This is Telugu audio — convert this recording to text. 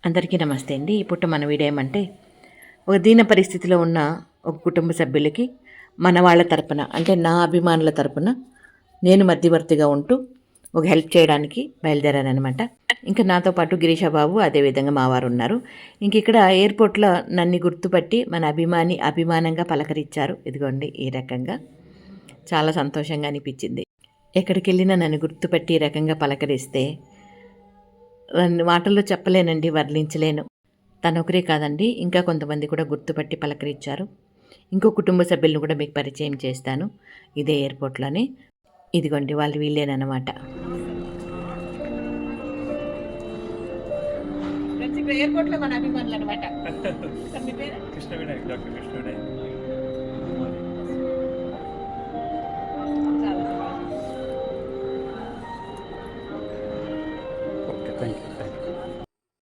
అందరికీ నమస్తే అండి. ఇప్పుడు మన వీడియో ఏమంటే ఒక దీన పరిస్థితిలో ఉన్న ఒక కుటుంబ సభ్యులకి మన వాళ్ళ తరపున అంటే నా అభిమానుల తరపున నేను మధ్యవర్తిగా ఉంటూ ఒక హెల్ప్ చేయడానికి బయలుదేరానమాట. ఇంకా నాతో పాటు గిరీష బాబు అదేవిధంగా మా వారు ఉన్నారు. ఇంక ఇక్కడ ఎయిర్పోర్ట్లో నన్ను గుర్తుపట్టి మన అభిమానంగా పలకరించారు. ఇదిగోండి ఈ రకంగా చాలా సంతోషంగా అనిపించింది. ఎక్కడికి వెళ్ళినా నన్ను గుర్తుపట్టి ఈ రకంగా పలకరిస్తే మాటల్లో చెప్పలేనండి, వర్ణించలేను. తనొకరే కాదండి, ఇంకా కొంతమంది కూడా గుర్తుపట్టి పలకరించారు. ఇంకో కుటుంబ సభ్యులను కూడా మీకు పరిచయం చేస్తాను ఇదే ఎయిర్పోర్ట్లోనే. ఇదిగోండి వాళ్ళు వీళ్ళేనమాట. ఎయిర్పోర్ట్లో మన అభిమానులు అనమాట. కృష్ణ వినాయక్, డాక్టర్ కృష్ణ వినాయక్.